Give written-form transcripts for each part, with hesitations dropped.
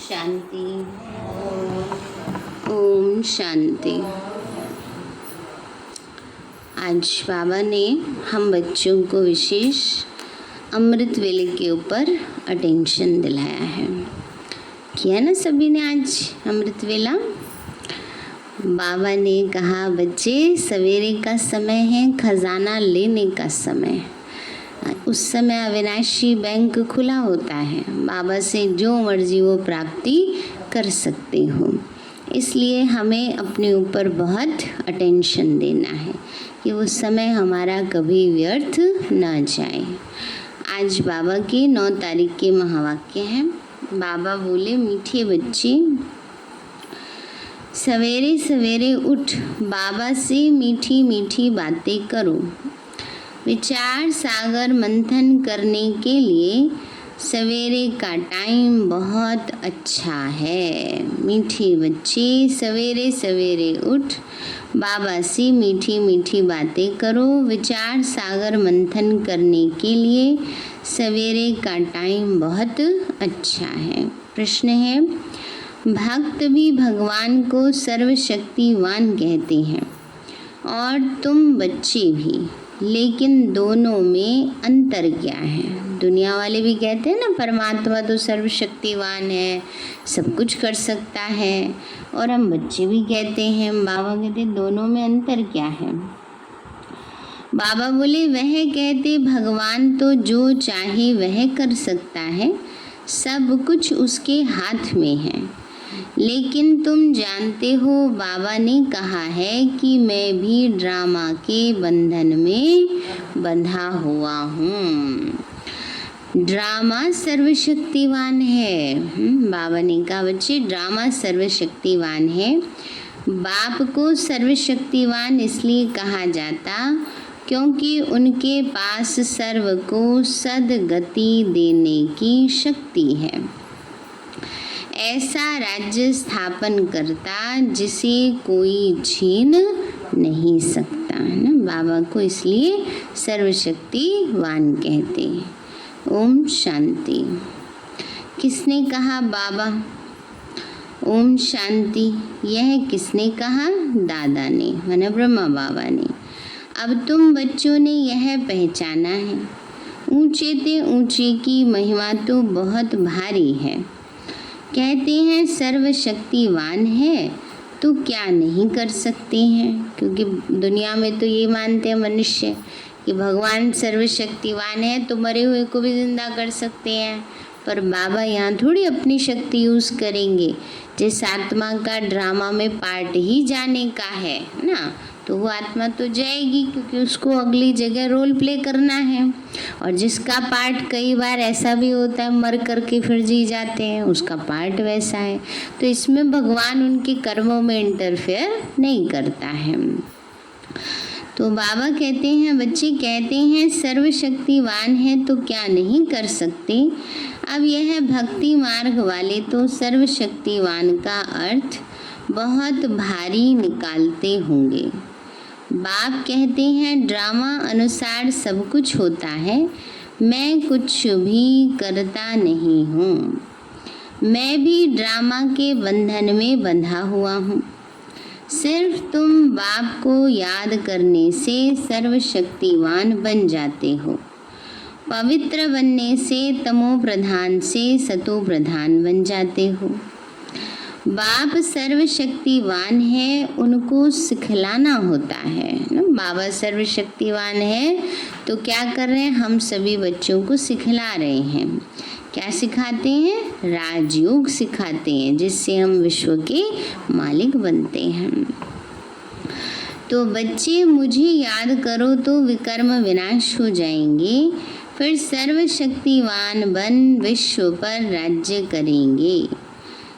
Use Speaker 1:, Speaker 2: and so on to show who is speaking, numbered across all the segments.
Speaker 1: शांति। ओम शांति। आज बाबा ने हम बच्चों को विशेष अमृत वेले के ऊपर अटेंशन दिलाया है। किया ना सभी ने आज अमृत वेला। बाबा ने कहा बच्चे सवेरे का समय है, खजाना लेने का समय। उस समय अविनाशी बैंक खुला होता है, बाबा से जो मर्जी वो प्राप्ति कर सकते हो। इसलिए हमें अपने ऊपर बहुत अटेंशन देना है कि वो समय हमारा कभी व्यर्थ ना जाए। आज बाबा के 9 तारीख के महावाक्य हैं। बाबा बोले, मीठे बच्चे सवेरे सवेरे उठ बाबा से मीठी मीठी बातें करो। विचार सागर मंथन करने के लिए सवेरे का टाइम बहुत अच्छा है। मीठे बच्चे सवेरे सवेरे उठ बाबा से मीठी मीठी बातें करो। विचार सागर मंथन करने के लिए सवेरे का टाइम बहुत अच्छा है। प्रश्न है, भक्त भी भगवान को सर्वशक्तिवान कहते हैं और तुम बच्चे भी, लेकिन दोनों में अंतर क्या है? दुनिया वाले भी कहते हैं ना परमात्मा तो सर्वशक्तिवान है, सब कुछ कर सकता है, और हम बच्चे भी कहते हैं। बाबा कहते हैं दोनों में अंतर क्या है? बाबा बोले, वह कहते भगवान तो जो चाहे वह कर सकता है, सब कुछ उसके हाथ में है। लेकिन तुम जानते हो बाबा ने कहा है कि मैं भी ड्रामा के बंधन में बंधा हुआ हूँ। ड्रामा सर्वशक्तिवान है। बाबा ने कहा बच्चे ड्रामा सर्वशक्तिवान है। बाप को सर्वशक्तिवान इसलिए कहा जाता क्योंकि उनके पास सर्व को सद्गति देने की शक्ति है। ऐसा राज्य स्थापन करता जिसे कोई छीन नहीं सकता है ना। बाबा को इसलिए सर्वशक्तिवान कहते हैं। ओम शांति। किसने कहा? बाबा। ओम शांति। यह किसने कहा? दादा ने, माने ब्रह्मा बाबा ने। अब तुम बच्चों ने यह पहचाना है, ऊंचे ते ऊंचे की महिमा तो बहुत भारी है। कहते हैं सर्वशक्तिवान है तो क्या नहीं कर सकते हैं, क्योंकि दुनिया में तो ये मानते हैं मनुष्य कि भगवान सर्वशक्तिवान है तो मरे हुए को भी जिंदा कर सकते हैं। पर बाबा यहाँ थोड़ी अपनी शक्ति यूज़ करेंगे। जिस आत्मा का ड्रामा में पार्ट ही जाने का है ना, तो वो आत्मा तो जाएगी क्योंकि उसको अगली जगह रोल प्ले करना है। और जिसका पार्ट कई बार ऐसा भी होता है मर करके फिर जी जाते हैं, उसका पार्ट वैसा है। तो इसमें भगवान उनके कर्मों में इंटरफेयर नहीं करता है। तो बाबा कहते हैं बच्चे कहते हैं सर्वशक्तिवान है तो क्या नहीं कर सकते। अब यह भक्ति मार्ग वाले तो सर्वशक्तिवान का अर्थ बहुत भारी निकालते होंगे। बाप कहते हैं ड्रामा अनुसार सब कुछ होता है, मैं कुछ भी करता नहीं हूँ। मैं भी ड्रामा के बंधन में बंधा हुआ हूँ। सिर्फ तुम बाप को याद करने से सर्वशक्तिवान बन जाते हो। पवित्र बनने से तमो प्रधान से सतो प्रधान बन जाते हो। बाप सर्वशक्तिवान है, उनको सिखलाना होता है ना। बाबा सर्वशक्तिवान है तो क्या कर रहे हैं? हम सभी बच्चों को सिखला रहे हैं। क्या सिखाते हैं? राजयोग सिखाते हैं, जिससे हम विश्व के मालिक बनते हैं। तो बच्चे मुझे याद करो तो विकर्म विनाश हो जाएंगे, फिर सर्वशक्तिवान बन विश्व पर राज्य करेंगे।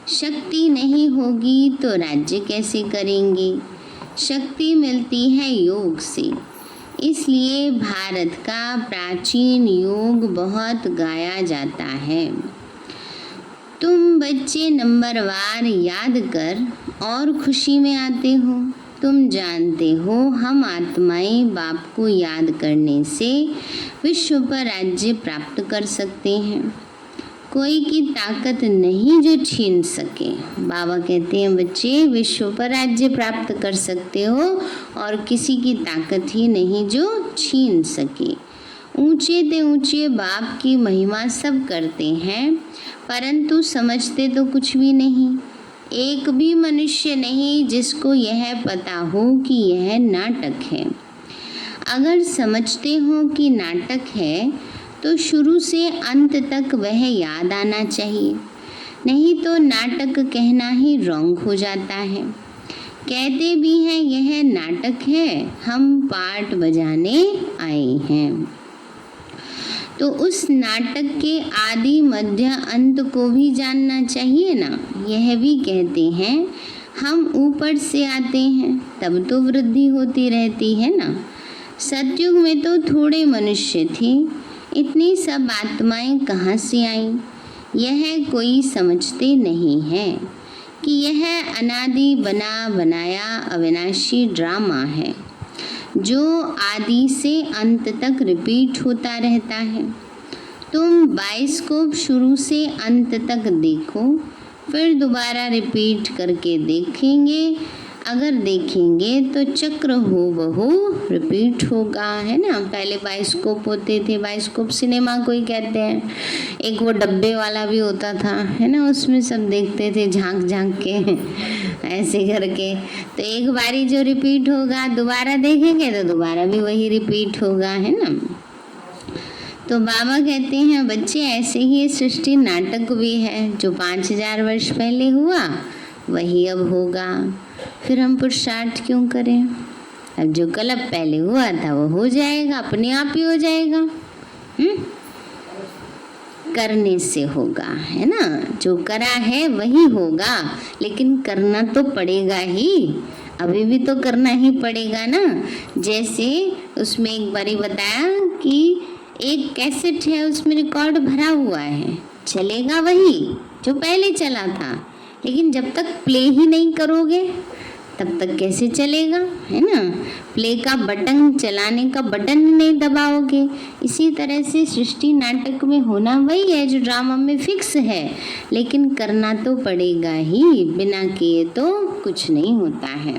Speaker 1: शक्ति नहीं होगी तो राज्य कैसे करेंगे? शक्ति मिलती है योग से। इसलिए भारत का प्राचीन योग बहुत गाया जाता है। तुम बच्चे नंबरवार याद कर और खुशी में आते हो। तुम जानते हो हम आत्माएं बाप को याद करने से विश्व पर राज्य प्राप्त कर सकते हैं। कोई की ताकत नहीं जो छीन सके। बाबा कहते हैं बच्चे विश्व पर राज्य प्राप्त कर सकते हो और किसी की ताकत ही नहीं जो छीन सके। ऊंचे ते ऊंचे बाप की महिमा सब करते हैं परंतु समझते तो कुछ भी नहीं। एक भी मनुष्य नहीं जिसको यह पता हो कि यह नाटक है। अगर समझते हो कि नाटक है तो शुरू से अंत तक वह याद आना चाहिए, नहीं तो नाटक कहना ही रॉन्ग हो जाता है। कहते भी हैं यह नाटक है, हम पार्ट बजाने आए हैं। तो उस नाटक के आदि मध्य अंत को भी जानना चाहिए ना। यह भी कहते हैं हम ऊपर से आते हैं तब तो वृद्धि होती रहती है ना। सतयुग में तो थोड़े मनुष्य थे, इतनी सब आत्माएं कहाँ से आईं? यह कोई समझते नहीं है कि यह अनादि बना बनाया अविनाशी ड्रामा है जो आदि से अंत तक रिपीट होता रहता है। तुम बाइस्कोप शुरू से अंत तक देखो, फिर दोबारा रिपीट करके देखेंगे। अगर देखेंगे तो चक्र हो बहु रिपीट होगा, है ना। पहले बाइस्कोप होते थे, बाइस्कोप सिनेमा कोई कहते हैं। एक वो डब्बे वाला भी होता था, है ना, उसमें सब देखते थे झांक झांक के ऐसे करके। तो एक बारी जो रिपीट होगा दोबारा देखेंगे तो दोबारा भी वही रिपीट होगा, है ना। तो बाबा कहते हैं बच्चे ऐसे ही सृष्टि नाटक भी है, जो 5000 वर्ष पहले हुआ वही अब होगा। फिर हम पुरुषार्थ क्यों करें? अब जो कल अब पहले हुआ था वो हो जाएगा, अपने आप ही हो जाएगा। करने से होगा, है ना। जो करा है वही होगा, लेकिन करना तो पड़ेगा ही। अभी भी तो करना ही पड़ेगा ना। जैसे उसमें एक बारी बताया कि एक कैसेट है, उसमें रिकॉर्ड भरा हुआ है, चलेगा वही जो पहले चला था, लेकिन जब तक प्ले ही नहीं करोगे तब तक कैसे चलेगा, है ना। प्ले का बटन, चलाने का बटन नहीं दबाओगे। इसी तरह से सृष्टि नाटक में होना वही है जो ड्रामा में फिक्स है, लेकिन करना तो पड़ेगा ही, बिना किए तो कुछ नहीं होता है।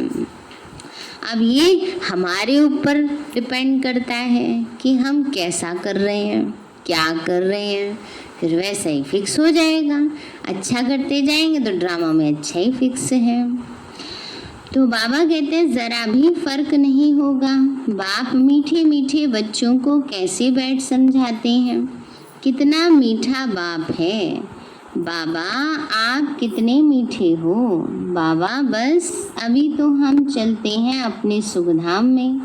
Speaker 1: अब ये हमारे ऊपर डिपेंड करता है कि हम कैसा कर रहे हैं, क्या कर रहे हैं, फिर वैसा ही फिक्स हो जाएगा। अच्छा करते जाएंगे तो ड्रामा में अच्छा ही फिक्स है। तो बाबा कहते हैं जरा भी फर्क नहीं होगा। बाप मीठे मीठे बच्चों को कैसे बैठ समझाते हैं, कितना मीठा बाप है। बाबा आप कितने मीठे हो। बाबा बस अभी तो हम चलते हैं अपने सुखधाम में।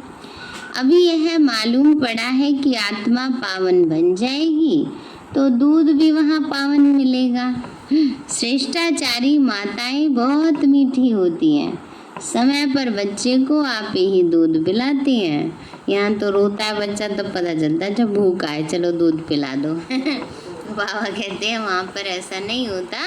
Speaker 1: अभी यह मालूम पड़ा है कि आत्मा पावन बन जाएगी तो दूध भी वहाँ पावन मिलेगा। श्रेष्ठाचारी माताएं बहुत मीठी होती हैं, समय पर बच्चे को आप ही दूध पिलाती हैं। यहाँ तो रोता है बच्चा तो पता चलता है जब भूखा है, चलो दूध पिला दो। बाबा कहते हैं वहाँ पर ऐसा नहीं होता,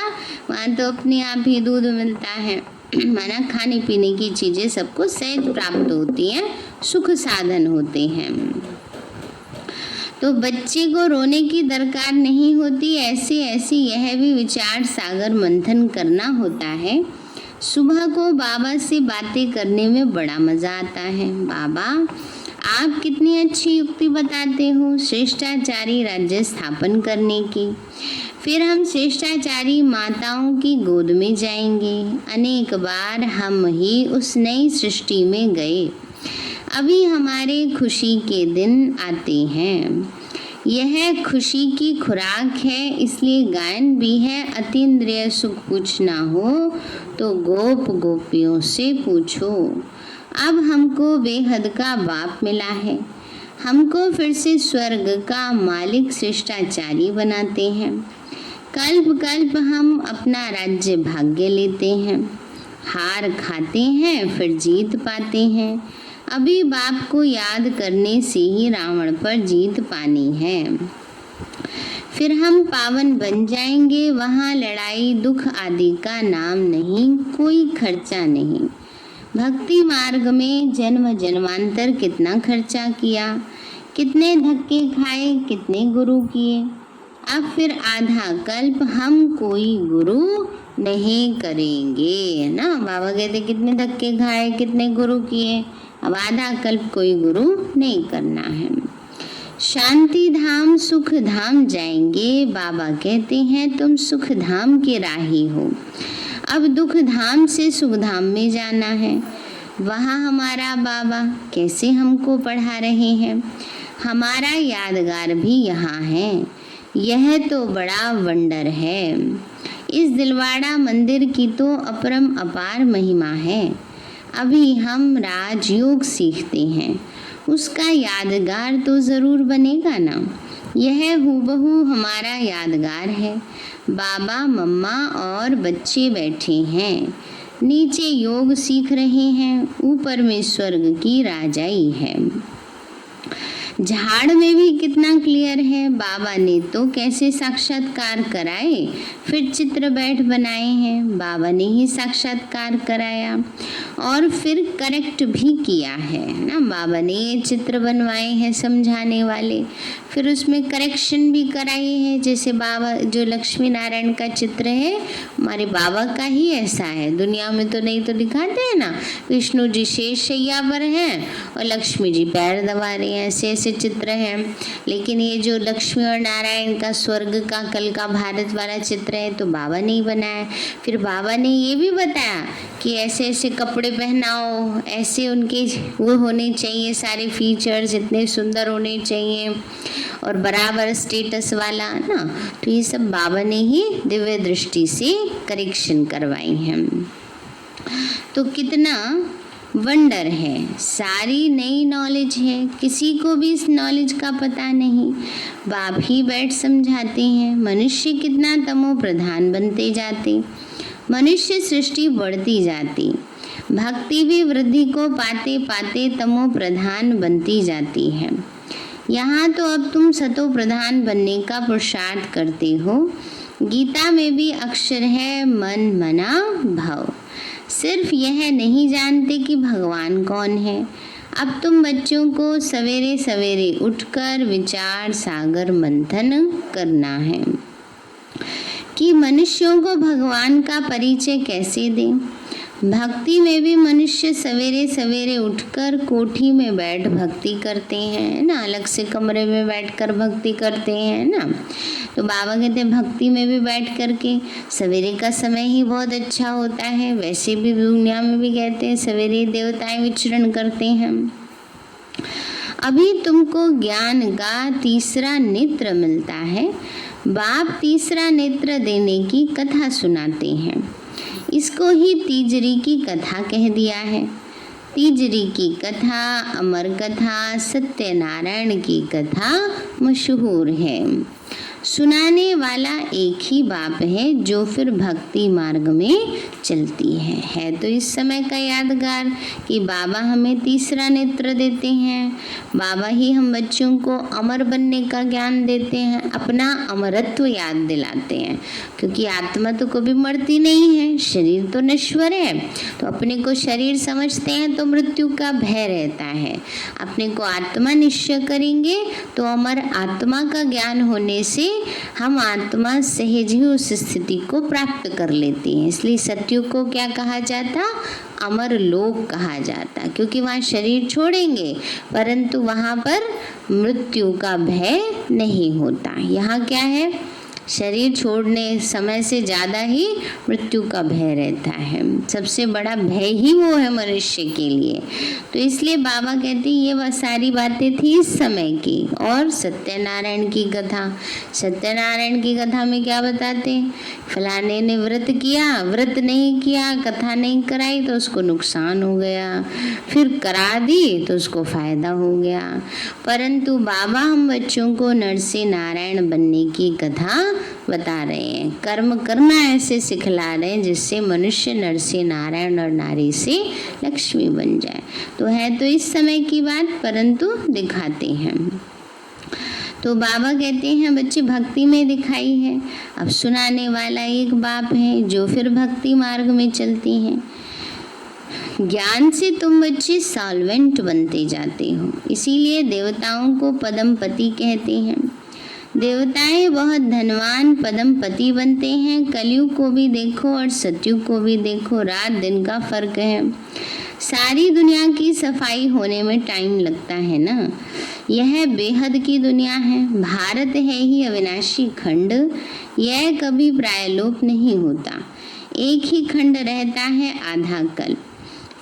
Speaker 1: वहाँ तो अपने आप ही दूध मिलता है। माना खाने पीने की चीज़ें सबको सहज प्राप्त होती हैं, सुख साधन होते हैं। तो बच्चे को रोने की दरकार नहीं होती। ऐसे ऐसे यह भी विचार सागर मंथन करना होता है। सुबह को बाबा से बातें करने में बड़ा मज़ा आता है। बाबा आप कितनी अच्छी युक्ति बताते हो श्रेष्ठाचारी राज्य स्थापन करने की। फिर हम श्रेष्ठाचारी माताओं की गोद में जाएंगे। अनेक बार हम ही उस नई सृष्टि में गए, अभी हमारे खुशी के दिन आते हैं। यह खुशी की खुराक है, इसलिए गायन भी है। अतीन्द्रिय सुख पूछना हो तो गोप गोपियों से पूछो। अब हमको बेहद का बाप मिला है, हमको फिर से स्वर्ग का मालिक श्रेष्ठाचारी बनाते हैं। कल्प कल्प हम अपना राज्य भाग्य लेते हैं, हार खाते हैं फिर जीत पाते हैं। अभी बाप को याद करने से ही रावण पर जीत पानी है। फिर हम पावन बन जाएंगे, वहाँ लड़ाई दुख आदि का नाम नहीं, कोई खर्चा नहीं। भक्ति मार्ग में जन्म जन्मांतर कितना खर्चा किया, कितने धक्के खाए, कितने गुरु किए। अब फिर आधा कल्प हम कोई गुरु नहीं करेंगे ना। बाबा कहते कितने धक्के खाए, कितने गुरु किए, अब आधा कल्प कोई गुरु नहीं करना है। शांति धाम सुख धाम जाएंगे। बाबा कहते हैं तुम सुख धाम के राही हो, अब दुख धाम से सुख धाम में जाना है। वहाँ हमारा बाबा कैसे हमको पढ़ा रहे हैं, हमारा यादगार भी यहाँ है। यह तो बड़ा वंडर है। इस दिलवाड़ा मंदिर की तो अपरम अपार महिमा है। अभी हम राजयोग सीखते हैं, उसका यादगार तो ज़रूर बनेगा ना। यह हूबहू हमारा यादगार है। बाबा मम्मा और बच्चे बैठे हैं, नीचे योग सीख रहे हैं, ऊपर में स्वर्ग की राजाई है। झाड़ में भी कितना क्लियर है। बाबा ने तो कैसे साक्षात्कार कराए, फिर चित्र बैठ बनाए हैं। बाबा ने ही साक्षात्कार कराया और फिर करेक्ट भी किया है ना। बाबा ने ये चित्र बनवाए हैं समझाने वाले, फिर उसमें करेक्शन भी कराई है। जैसे बाबा जो लक्ष्मी नारायण का चित्र है, हमारे बाबा का ही ऐसा है। दुनिया में तो नहीं तो दिखाते हैं ना, विष्णु जी शेष शैया पर हैं और लक्ष्मी जी पैर दबा रहे हैं, ऐसे ऐसे चित्र हैं। लेकिन ये जो लक्ष्मी और नारायण का स्वर्ग का कल का भारत वाला चित्र है तो बाबा ने ही बनाया। फिर बाबा ने ये भी बताया कि ऐसे ऐसे कपड़े पहनाओ, ऐसे उनके वो होने चाहिए, सारे फीचर्स इतने सुंदर होने चाहिए और बराबर स्टेटस वाला ना। तो ये सब बाबा ने ही दिव्य दृष्टि से करेक्शन करवाई हैं। तो कितना वंडर है, सारी नई नॉलेज है, किसी को भी इस नॉलेज का पता नहीं। बाप ही बैठ समझाते हैं। मनुष्य कितना तमो प्रधान बनते जाते, मनुष्य सृष्टि बढ़ती जाती, भक्ति भी वृद्धि को पाते पाते तमो प्रधान बनती जाती है। यहाँ तो अब तुम सतो प्रधान बनने का पुरुषार्थ करते हो। गीता में भी अक्षर है मन मना भव। सिर्फ यह नहीं जानते कि भगवान कौन है। अब तुम बच्चों को सवेरे सवेरे उठकर विचार सागर मंथन करना है कि मनुष्यों को भगवान का परिचय कैसे दें। भक्ति में भी मनुष्य सवेरे सवेरे उठकर कोठी में बैठ भक्ति करते हैं ना, अलग से कमरे में बैठकर भक्ति करते हैं ना। तो बाबा कहते हैं भक्ति में भी बैठ करके, सवेरे का समय ही बहुत अच्छा होता है। वैसे भी दुनिया में भी कहते हैं सवेरे देवताएं विचरण करते हैं। अभी तुमको ज्ञान का तीसरा नेत्र मिलता है। बाप तीसरा नेत्र देने की कथा सुनाते हैं। इसको ही तीजरी की कथा कह दिया है। तीजरी की कथा, अमर कथा, सत्यनारायण की कथा मशहूर है। सुनाने वाला एक ही बाप है जो फिर भक्ति मार्ग में चलती है तो इस समय का यादगार कि बाबा हमें तीसरा नेत्र देते हैं। बाबा ही हम बच्चों को अमर बनने का ज्ञान देते हैं, अपना अमरत्व याद दिलाते हैं। क्योंकि आत्मा तो कभी मरती नहीं है, शरीर तो नश्वर है। तो अपने को शरीर समझते हैं तो मृत्यु का भय रहता है। अपने को आत्मा निश्चय करेंगे तो अमर आत्मा का ज्ञान होने से हम आत्मा सहज ही उस स्थिति को प्राप्त कर लेती हैं। इसलिए सतयुग को क्या कहा जाता, अमर लोक कहा जाता, क्योंकि वहाँ शरीर छोड़ेंगे परंतु वहाँ पर मृत्यु का भय नहीं होता। यहाँ क्या है, शरीर छोड़ने समय से ज़्यादा ही मृत्यु का भय रहता है। सबसे बड़ा भय ही वो है मनुष्य के लिए। तो इसलिए बाबा कहते हैं ये वह सारी बातें थी इस समय की। और सत्यनारायण की कथा, सत्यनारायण की कथा में क्या बताते हैं, फलाने ने व्रत किया, व्रत नहीं किया, कथा नहीं कराई तो उसको नुकसान हो गया, फिर करा दी तो उसको फायदा हो गया। परंतु बाबा हम बच्चों को नर से नारायण बनने की कथा बता रहे हैं, कर्म करना ऐसे सिखला रहे हैं जिससे मनुष्य नर से नारायण और नारी से लक्ष्मी बन जाए। तो है तो इस समय की बात परंतु दिखाते हैं। तो बाबा कहते हैं बच्चे भक्ति में दिखाई है। अब सुनाने वाला एक बाप है जो फिर भक्ति मार्ग में चलती हैं। ज्ञान से तुम बच्चे सॉल्वेंट बनते जाते हो, इसीलिए देवताओं को पदमपति कहते हैं। देवताएं बहुत धनवान पदमपति बनते हैं। कलयुग को भी देखो और सतयुग को भी देखो, रात दिन का फर्क है। सारी दुनिया की सफाई होने में टाइम लगता है ना। यह बेहद की दुनिया है। भारत है ही अविनाशी खंड, यह कभी प्रायलोप नहीं होता। एक ही खंड रहता है आधा कल्प,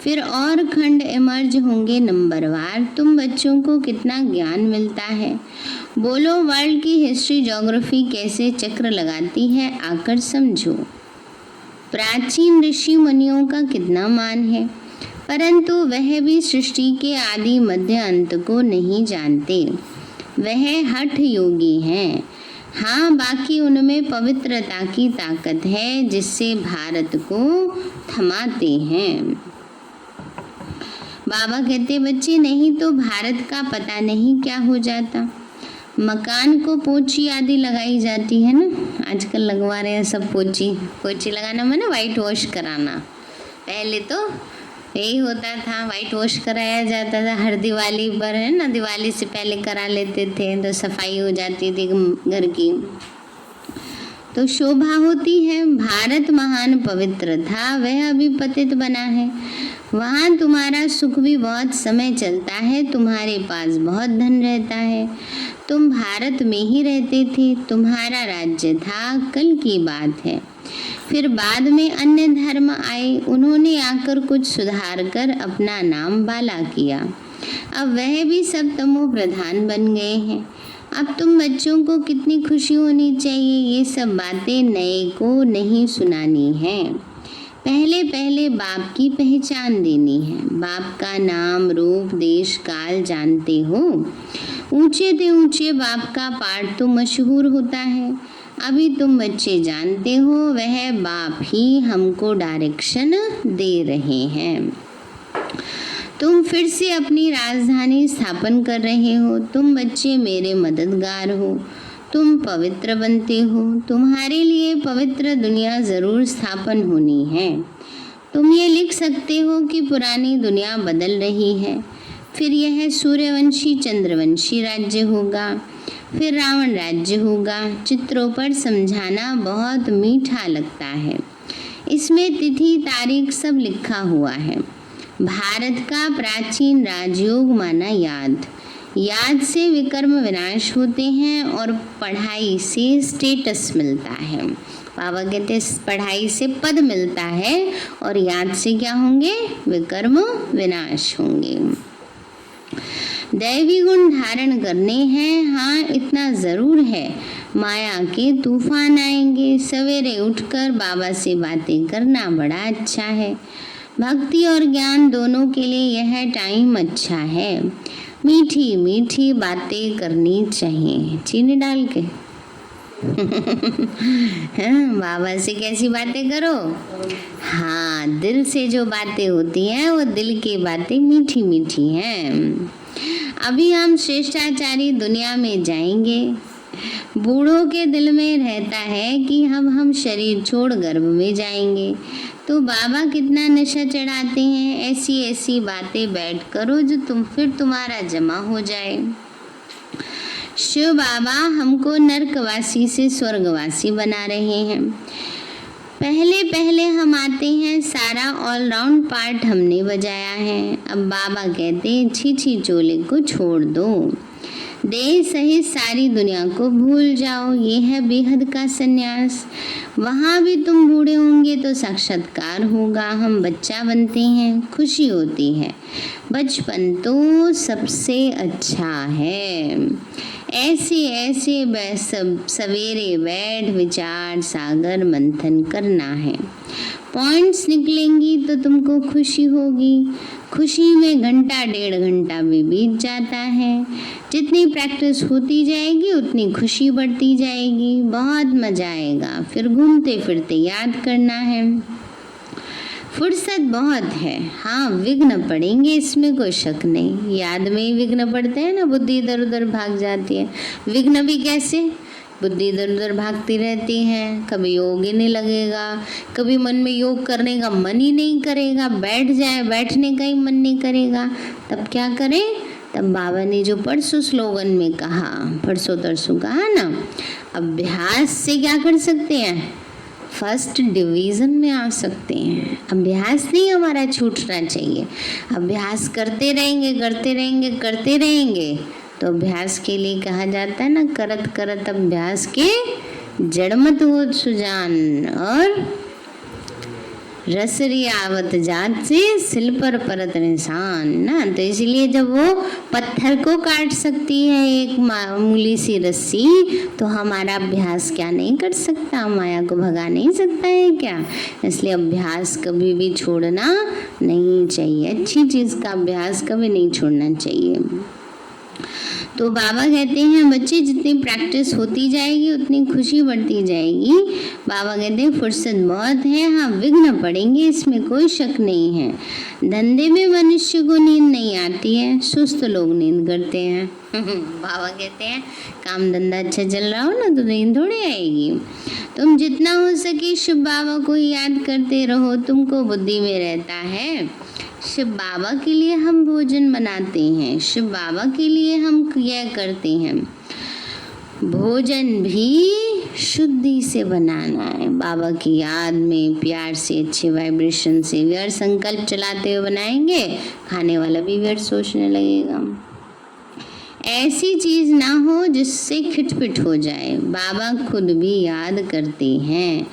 Speaker 1: फिर और खंड इमर्ज होंगे नंबरवार। तुम बच्चों को कितना ज्ञान मिलता है। बोलो, वर्ल्ड की हिस्ट्री ज्योग्राफी कैसे चक्र लगाती है, आकर समझो। प्राचीन ऋषि मुनियों का कितना मान है, परंतु वह भी सृष्टि के आदि मध्य अंत को नहीं जानते। वह हठ योगी हैं। हाँ, बाकी उनमें पवित्रता की ताकत है जिससे भारत को थमाते हैं। बाबा कहते, बच्चे नहीं तो भारत का पता नहीं क्या हो जाता। मकान को पोची आदि लगाई जाती है ना, आजकल लगवा रहे हैं सब पोची। पोची लगाना माने वाइट वॉश कराना। पहले तो यही होता था, वाइट वॉश कराया जाता था हर दिवाली पर, है ना। दिवाली से पहले करा लेते थे तो सफाई हो जाती थी घर की, तो शोभा होती है। भारत महान पवित्र था, वह अभी पतित बना है। वहाँ तुम्हारा सुख भी बहुत समय चलता है, तुम्हारे पास बहुत धन रहता है। तुम भारत में ही रहते थे, तुम्हारा राज्य था, कल की बात है। फिर बाद में अन्य धर्म आए, उन्होंने आकर कुछ सुधार कर अपना नाम बाला किया। अब वह भी सब तमो प्रधान बन गए हैं। अब तुम बच्चों को कितनी खुशी होनी चाहिए। ये सब बातें नए को नहीं सुनानी है, पहले पहले बाप की पहचान देनी है। बाप का नाम, रूप, देश, काल जानते हो। ऊंचे से ऊंचे बाप का पाठ तो मशहूर होता है। अभी तुम बच्चे जानते हो, वह बाप ही हमको डायरेक्शन दे रहे हैं। तुम फिर से अपनी राजधानी स्थापन कर रहे हो। तुम बच्चे मेरे मददगार हो। तुम पवित्र बनते हो। तुम्हारे लिए पवित्र दुनिया जरूर स्थापन होनी है। तुम ये लिख सकते हो कि पुरानी दुनिया बदल रही है, फिर यह सूर्यवंशी चंद्रवंशी राज्य होगा, फिर रावण राज्य होगा। चित्रों पर समझाना बहुत मीठा लगता है। इसमें तिथि तारीख सब लिखा हुआ है। भारत का प्राचीन राजयोग माना याद। याद से विकर्म विनाश होते हैं और पढ़ाई से स्टेटस मिलता है। बाबा कहते पढ़ाई से पद मिलता है और याद से क्या होंगे, विकर्म विनाश होंगे। दैवी गुण धारण करने हैं, हाँ इतना जरूर है, माया के तूफान आएंगे। सवेरे उठकर बाबा से बातें करना बड़ा अच्छा है। भक्ति और ज्ञान दोनों के लिए यह टाइम अच्छा है। मीठी मीठी बातें करनी चाहिए, चीनी डाल के। बाबा से कैसी बातें करो, हाँ दिल से जो बातें होती हैं वो दिल की बातें मीठी मीठी हैं। अभी हम श्रेष्ठाचारी दुनिया में जाएंगे। बूढ़ों के दिल में रहता है कि हम शरीर छोड़ गर्भ में जाएंगे, तो बाबा कितना नशा चढ़ाते हैं। ऐसी ऐसी बातें बैठ करो जो तुम्हारा जमा हो जाए। शिव बाबा हमको नरकवासी से स्वर्गवासी बना रहे हैं। पहले पहले हम आते हैं, सारा ऑलराउंड पार्ट हमने बजाया है। अब बाबा कहते हैं छी चोले को छोड़ दो, देह सहित सारी दुनिया को भूल जाओ। ये है बेहद का सन्यास। वहाँ भी तुम बूढ़े होंगे तो साक्षात्कार होगा। हम बच्चा बनते हैं, खुशी होती है। बचपन तो सबसे अच्छा है। ऐसे ऐसे सवेरे बैठ विचार सागर मंथन करना है। पॉइंट्स निकलेंगी तो तुमको खुशी होगी। खुशी में घंटा डेढ़ घंटा भी बीत जाता है। जितनी प्रैक्टिस होती जाएगी उतनी खुशी बढ़ती जाएगी। बहुत मजा आएगा। फिर घूमते फिरते याद करना है। फुर्सत बहुत है, हाँ विघ्न पड़ेंगे, इसमें कोई शक नहीं। याद में ही विघ्न पड़ते हैं ना, बुद्धि इधर उधर भाग जाती है। विघ्न भी कैसे, बुद्धि इधर उधर भागती रहती है। कभी योग ही नहीं लगेगा, कभी मन में योग करने का मन ही नहीं करेगा, बैठ जाए बैठने का ही मन नहीं करेगा। तब क्या करें, तब बाबा ने जो परसों स्लोगन में कहा, परसों तरसों कहा ना, अभ्यास से क्या कर सकते हैं, फर्स्ट डिवीज़न में आ सकते हैं। अभ्यास नहीं हमारा छूटना चाहिए, अभ्यास करते रहेंगे करते रहेंगे करते रहेंगे। तो अभ्यास के लिए कहा जाता है ना, करत करत अभ्यास के जड़ मत हो सुजान, और रसरी आवत जात से सिल पर परत निशान ना। तो इसलिए जब वो पत्थर को काट सकती है एक मामूली सी रस्सी, तो हमारा अभ्यास क्या नहीं कर सकता, माया को भगा नहीं सकता है क्या। इसलिए अभ्यास कभी भी छोड़ना नहीं चाहिए, अच्छी चीज़ का अभ्यास कभी नहीं छोड़ना चाहिए। तो बाबा कहते हैं बच्चे जितनी प्रैक्टिस होती जाएगी उतनी खुशी बढ़ती जाएगी। बाबा कहते हैं फुर्सत बहुत है, हाँ विघ्न पड़ेंगे, इसमें कोई शक नहीं है। धंधे में मनुष्य को नींद नहीं आती है, सुस्त लोग नींद करते हैं। बाबा कहते हैं काम धंधा अच्छा चल रहा हो ना तो नींद थोड़ी आएगी। तुम जितना हो सके शिव बाबा को याद करते रहो, तुमको बुद्धि में रहता है। शिव बाबा के लिए हम भोजन बनाते हैं, शिव बाबा के लिए हम क्रिया करते हैं। भोजन भी शुद्धि से बनाना है, बाबा की याद में प्यार से, अच्छे वाइब्रेशन से। व्यर्थ संकल्प चलाते हुए बनाएंगे, खाने वाला भी व्यर्थ सोचने लगेगा। ऐसी चीज ना हो जिससे खिटपिट हो जाए। बाबा खुद भी याद करते हैं,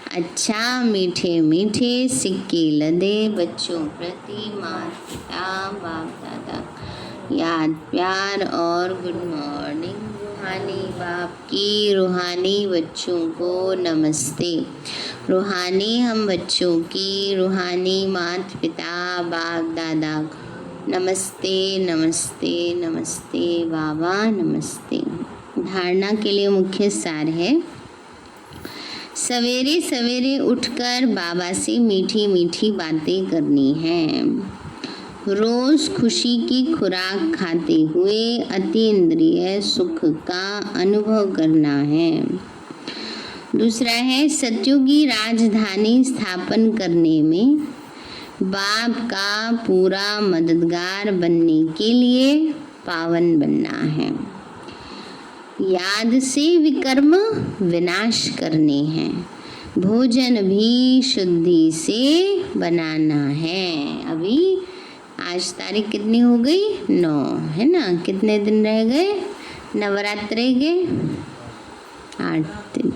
Speaker 1: अच्छा मीठे मीठे सिक्के लदे बच्चों प्रति माता पिता बाप दादा, याद प्यार और गुड मॉर्निंग। रूहानी बाप की रूहानी बच्चों को नमस्ते। रूहानी हम बच्चों की रूहानी माता पिता बाप दादा नमस्ते नमस्ते नमस्ते बाबा नमस्ते। धारणा के लिए मुख्य सार है, सवेरे सवेरे उठकर बाबा से मीठी मीठी बातें करनी हैं। रोज खुशी की खुराक खाते हुए अतीन्द्रिय सुख का अनुभव करना है। दूसरा है सत्युगी राजधानी स्थापन करने में बाप का पूरा मददगार बनने के लिए पावन बनना है। याद से विकर्म विनाश करने हैं। भोजन भी शुद्धि से बनाना है। अभी आज तारीख कितनी हो गई, 9 है ना। कितने दिन रह गए नवरात्रे के, 8 दिन।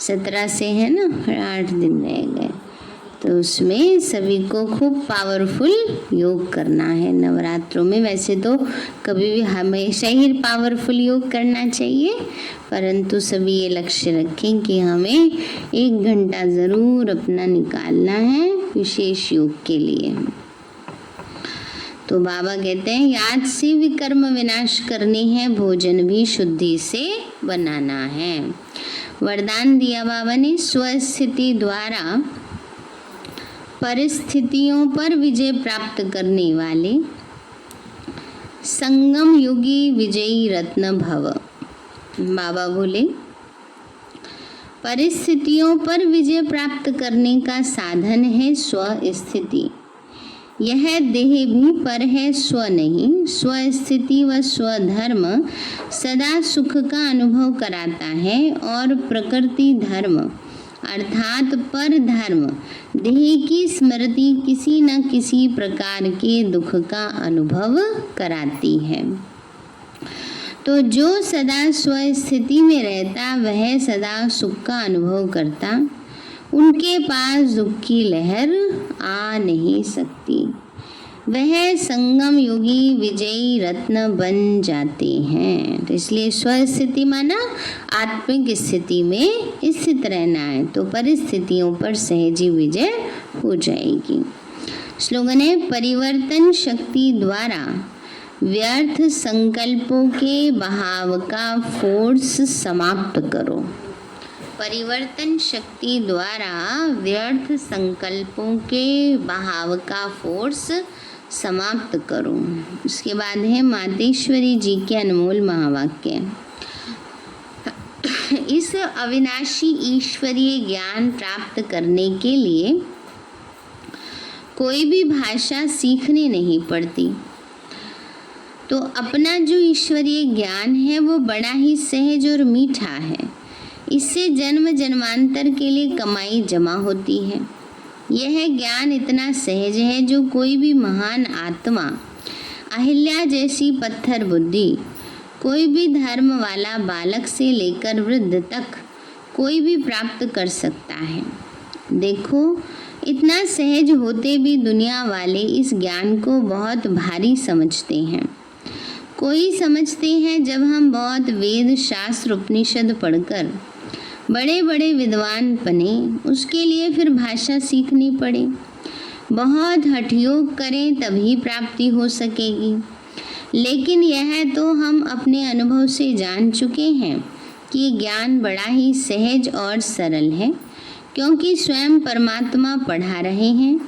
Speaker 1: 17 से है ना, 8 दिन रह गए। तो उसमें सभी को खूब पावरफुल योग करना है नवरात्रों में। वैसे तो कभी भी हमेशा ही पावरफुल योग करना चाहिए, परंतु सभी ये लक्ष्य रखें कि हमें 1 घंटा ज़रूर अपना निकालना है विशेष योग के लिए। तो बाबा कहते हैं याद से विकर्म विनाश करने हैं, भोजन भी शुद्धि से बनाना है। वरदान दिया बाबा ने, स्वस्थिति द्वारा परिस्थितियों पर विजय प्राप्त करने वाले संगम युगी विजयी रत्न भव। बाबा बोले परिस्थितियों पर विजय प्राप्त करने का साधन है स्वस्थिति। यह देह भी पर है, स्व नहीं। स्वस्थिति व स्वधर्म सदा सुख का अनुभव कराता है और प्रकृति धर्म अर्थात पर धर्म देह की स्मृति किसी न किसी प्रकार के दुख का अनुभव कराती है। तो जो सदा स्वस्थिति में रहता वह सदा सुख का अनुभव करता, उनके पास दुख की लहर आ नहीं सकती। वह संगम योगी विजयी रत्न बन जाते हैं। तो इसलिए स्वस्थिति माना आत्मिक स्थिति में स्थित रहना है, तो परिस्थितियों पर सहजी विजय हो जाएगी। स्लोगन है परिवर्तन शक्ति द्वारा व्यर्थ संकल्पों के बहाव का फोर्स समाप्त करो। परिवर्तन शक्ति द्वारा व्यर्थ संकल्पों के बहाव का फोर्स समाप्त करो। उसके बाद है मातेश्वरी जी के अनमोल महावाक्य। इस अविनाशी ईश्वरीय ज्ञान प्राप्त करने के लिए कोई भी भाषा सीखनी नहीं पड़ती। तो अपना जो ईश्वरीय ज्ञान है वो बड़ा ही सहज और मीठा है। इससे जन्म जन्मांतर के लिए कमाई जमा होती है। यह ज्ञान इतना सहज है जो कोई भी महान आत्मा, अहिल्या जैसी पत्थर बुद्धि, कोई भी धर्म वाला बालक से लेकर वृद्ध तक कोई भी प्राप्त कर सकता है। देखो, इतना सहज होते भी दुनिया वाले इस ज्ञान को बहुत भारी समझते हैं। कोई समझते हैं जब हम बहुत वेद शास्त्र उपनिषद पढ़कर बड़े बड़े विद्वान बने, उसके लिए फिर भाषा सीखनी पड़े, बहुत हठ योग करें तभी प्राप्ति हो सकेगी। लेकिन यह तो हम अपने अनुभव से जान चुके हैं कि ज्ञान बड़ा ही सहज और सरल है, क्योंकि स्वयं परमात्मा पढ़ा रहे हैं।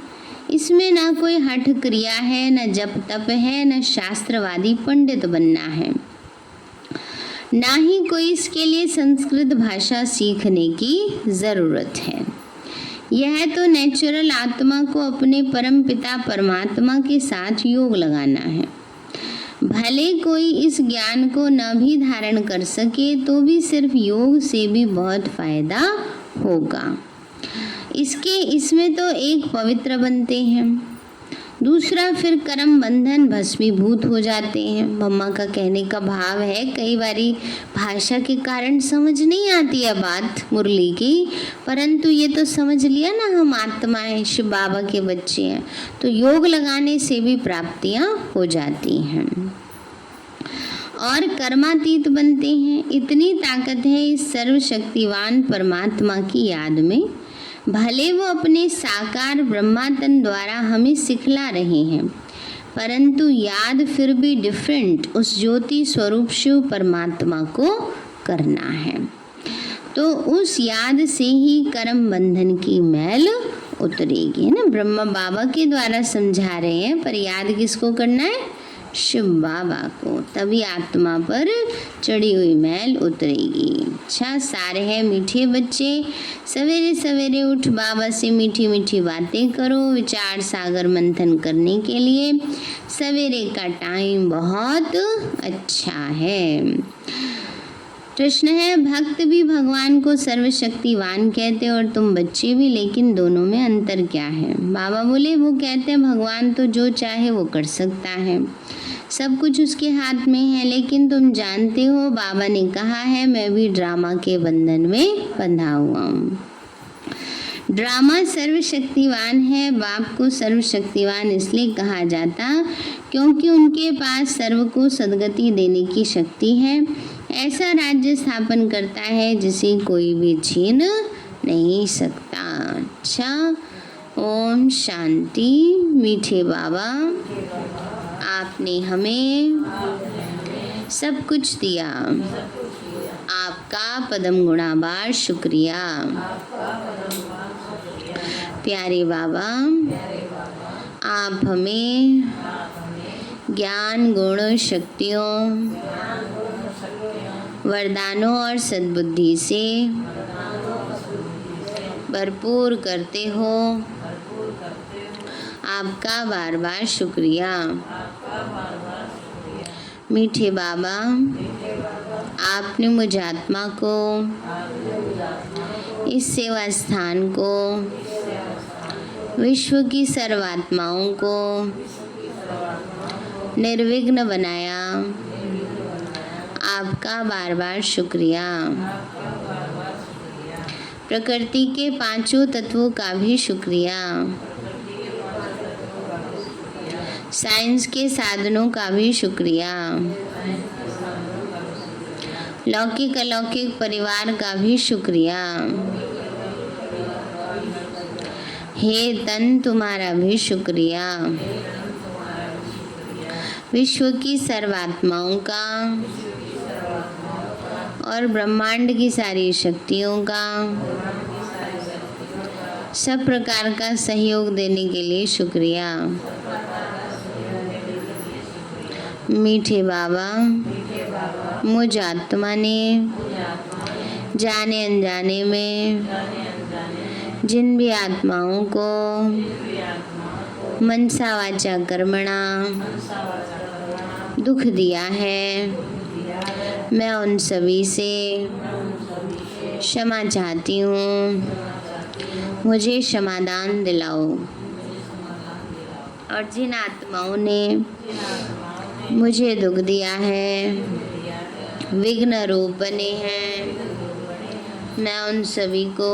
Speaker 1: इसमें ना कोई हठ क्रिया है, न जप तप है, न शास्त्रवादी पंडित बनना है, ना ही कोई इसके लिए संस्कृत भाषा सीखने की ज़रूरत है। यह तो नेचुरल आत्मा को अपने परम पिता परमात्मा के साथ योग लगाना है। भले कोई इस ज्ञान को न भी धारण कर सके तो भी सिर्फ योग से भी बहुत फायदा होगा। इसमें तो एक पवित्र बनते हैं, दूसरा फिर कर्म बंधन भस्मीभूत हो जाते हैं। मम्मा का कहने का भाव है, कई बारी भाषा के कारण समझ नहीं आती है बात मुरली की, परंतु ये तो समझ लिया ना, हम आत्मा है, शिव बाबा के बच्चे हैं, तो योग लगाने से भी प्राप्तियां हो जाती हैं और कर्मातीत बनते हैं। इतनी ताकत है इस सर्वशक्तिवान परमात्मा की याद में। भले वो अपने साकार ब्रह्मातन द्वारा हमें सिखला रहे हैं, परंतु याद फिर भी डिफरेंट उस ज्योति स्वरूप शिव परमात्मा को करना है। तो उस याद से ही कर्म बंधन की मैल उतरेगी, है ना। ब्रह्मा बाबा के द्वारा समझा रहे हैं, पर याद किसको करना है? शिव बाबा को, तभी आत्मा पर चढ़ी हुई मैल उतरेगी। अच्छा, सारे हैं मीठे बच्चे, सवेरे सवेरे उठ बाबा से मीठी मीठी बातें करो। विचार सागर मंथन करने के लिए सवेरे का टाइम बहुत अच्छा है। प्रश्न है, भक्त भी भगवान को सर्वशक्तिवान कहते और तुम बच्चे भी, लेकिन दोनों में अंतर क्या है? बाबा बोले, वो कहते हैं भगवान तो जो चाहे वो कर सकता है, सब कुछ उसके हाथ में है, लेकिन तुम जानते हो बाबा ने कहा है मैं भी ड्रामा के बंधन में बंधा हुआ हूँ। ड्रामा सर्वशक्तिवान है। बाप को सर्वशक्तिवान इसलिए कहा जाता क्योंकि उनके पास सर्व को सद्गति देने की शक्ति है। ऐसा राज्य स्थापन करता है जिसे कोई भी छीन नहीं सकता। अच्छा, ओम शांति। मीठे बाबा, आपने हमें सब कुछ दिया, आपका पदम गुणाबार शुक्रिया। प्यारे बाबा, आप हमें ज्ञान, गुण, शक्तियों, वरदानों और सद्बुद्धि से भरपूर करते हो। आपका बार बार शुक्रिया। मीठे बाबा, आपने मुझ आत्मा को, इस सेवा स्थान को, विश्व की सर्वात्माओं को निर्विघ्न बनाया। आपका बार बार शुक्रिया। प्रकृति के पांचों तत्वों का भी शुक्रिया। साइंस के साधनों का भी शुक्रिया। लौकिक अलौकिक परिवार का भी शुक्रिया। हे तन, तुम्हारा भी शुक्रिया। विश्व की सर्वात्माओं का और ब्रह्मांड की सारी शक्तियों का सब प्रकार का सहयोग देने के लिए शुक्रिया। मीठे बाबा, मुझ आत्मा ने जाने अनजाने में जिन भी आत्माओं को मनसा वाचा कर्मणा दुख दिया है, मैं उन सभी से क्षमा चाहती हूँ, मुझे क्षमादान दिलाओ। और जिन आत्माओं ने मुझे दुख दिया है, विघ्न रूप बने हैं, मैं उन सभी को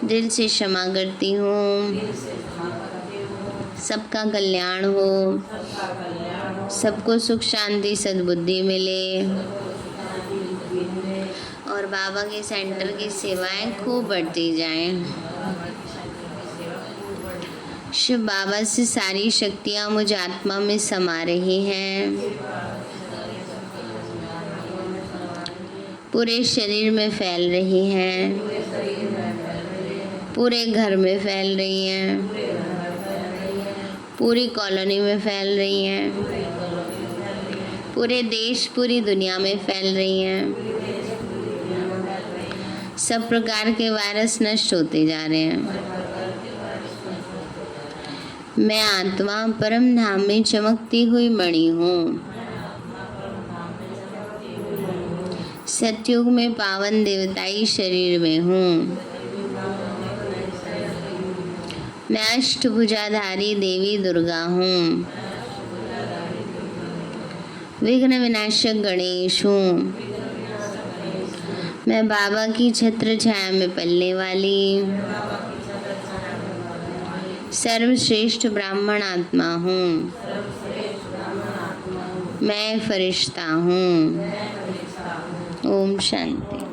Speaker 1: दिल से क्षमा करती हूँ। सबका कल्याण हो, सबको सुख शांति सद्बुद्धि मिले और बाबा के सेंटर की सेवाएं खूब बढ़ती जाएं। शिव बाबा से सारी शक्तियाँ मुझ आत्मा में समा रही हैं, पूरे शरीर में फैल रही हैं, पूरे घर में फैल रही हैं, पूरी कॉलोनी में फैल रही हैं, पूरे देश पूरी दुनिया में फैल रही हैं। सब प्रकार के वायरस नष्ट होते जा रहे हैं। मैं आत्मा परम धाम में चमकती हुई मणि हूँ। सतयुग में पावन देवताई शरीर में हूँ। मैं अष्टभुजाधारी देवी दुर्गा हूँ। विघ्न विनाशक गणेश हूँ। मैं बाबा की छत्र छाया में पलने वाली सर्वश्रेष्ठ ब्राह्मण आत्मा हूँ। मैं फरिश्ता हूँ। ओम शांति।